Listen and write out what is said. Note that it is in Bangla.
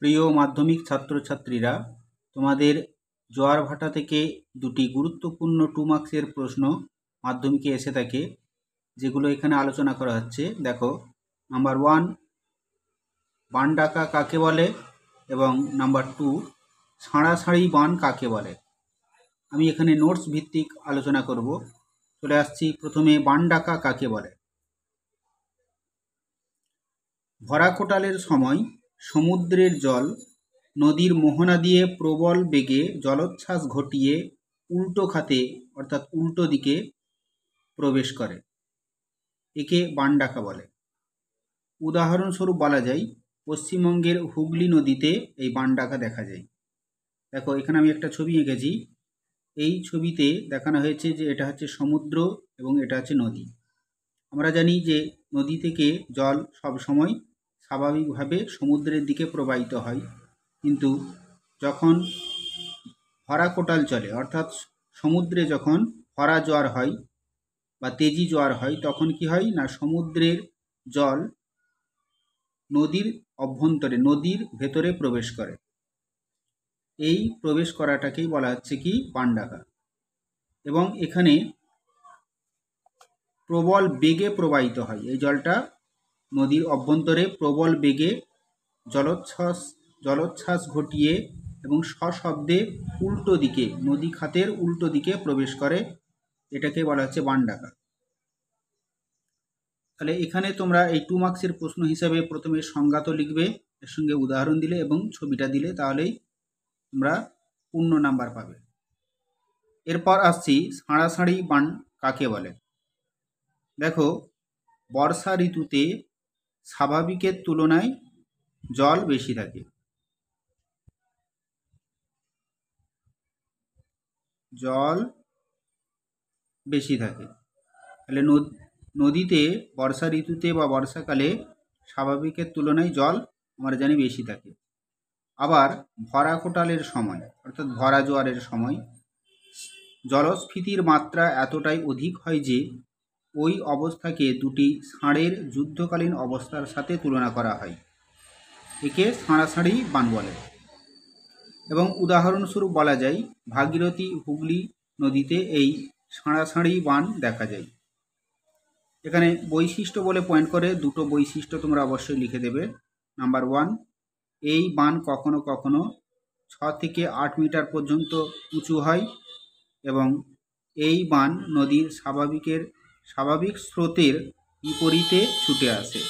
প্রিয় মাধ্যমিক ছাত্রছাত্রীরা, তোমাদের জোয়ার ভাটা থেকে দুটি গুরুত্বপূর্ণ 2 মার্কসের প্রশ্ন মাধ্যমিকে এসে থাকে, যেগুলো এখানে আলোচনা করা হচ্ছে। দেখো, নাম্বার 1 বান ডাকা কাকে বলে এবং নাম্বার 2 সাঁড়াসাঁড়ি বান কাকে বলে। আমি এখানে নোটস ভিত্তিক আলোচনা করব। চলে আসছি প্রথমে বান ডাকা কাকে বলে। ভরা কোটালের সময় সমুদ্রের জল নদীর মোহনা দিয়ে প্রবল বেগে জলোচ্ছ্বাস ঘটিয়ে উল্টো খাতে অর্থাৎ উল্টো দিকে প্রবেশ করে, একে বান ডাকা বলে। উদাহরণস্বরূপ বলা যায়, পশ্চিমবঙ্গের হুগলি নদীতে এই বান ডাকা দেখা যায়। দেখো, এখানে আমি একটা ছবি এঁকেছি। এই ছবিতে দেখানো হয়েছে যে এটা হচ্ছে সমুদ্র এবং এটা হচ্ছে নদী। আমরা জানি যে নদী থেকে জল সব সময় স্বাভাবিকভাবে সমুদ্রের দিকে প্রবাহিত হয়, কিন্তু যখন ভরা কোটাল চলে অর্থাৎ সমুদ্রে যখন ভরা জোয়ার হয় বা তেজি জোয়ার হয়, তখন কি হয় না, সমুদ্রের জল নদীর অভ্যন্তরে নদীর ভেতরে প্রবেশ করে। এই প্রবেশ করাটাকেই বলা হচ্ছে কি বান ডাকা। এবং এখানে প্রবল বেগে প্রবাহিত হয়, এই জলটা নদীর অভ্যন্তরে প্রবল বেগে জলোচ্ছ্বাস ঘটিয়ে এবং সশব্দে উল্টো দিকে নদী খাতের উল্টো দিকে প্রবেশ করে, এটাকে বলা হচ্ছে বান ডাকা। তাহলে এখানে তোমরা এই 2 মার্কসের প্রশ্ন হিসাবে প্রথমে সংজ্ঞা তো লিখবে, এর সঙ্গে উদাহরণ দিলে এবং ছবিটা দিলে, তাহলেই তোমরা পূর্ণ নাম্বার পাবে। এরপর আসছি সাঁড়াসাঁড়ি বান কাকে বলে। দেখো, বর্ষা ঋতুতে স্বাভাবিকের তুলনায় জল বেশি থাকে। তাহলে নদীতে বর্ষা ঋতুতে বা বর্ষাকালে স্বাভাবিকের তুলনায় জল আমরা জানি বেশি থাকে। আবার ভরা কোটালের সময় অর্থাৎ ভরা জোয়ারের সময় জলস্ফীতির মাত্রা এতটাই অধিক হয় যে ওই অবস্থাকে দুটি ষাঁড়ের যুদ্ধকালীন অবস্থার সাথে তুলনা করা হয়, একে সাঁড়াসাঁড়ি বান বলে। এবং উদাহরণস্বরূপ বলা যায়, ভাগীরথী হুগলি নদীতে এই সাঁড়াসাঁড়ি বান দেখা যায়। এখানে বৈশিষ্ট্য বলে পয়েন্ট করে দুটো বৈশিষ্ট্য তোমরা অবশ্যই লিখে দেবে। নাম্বার 1, এই বান কখনো কখনো 6 থেকে 8 মিটার পর্যন্ত উঁচু হয় এবং এই বান নদীর স্বাভাবিক স্রোতের বিপরীতে ছুটে আসে।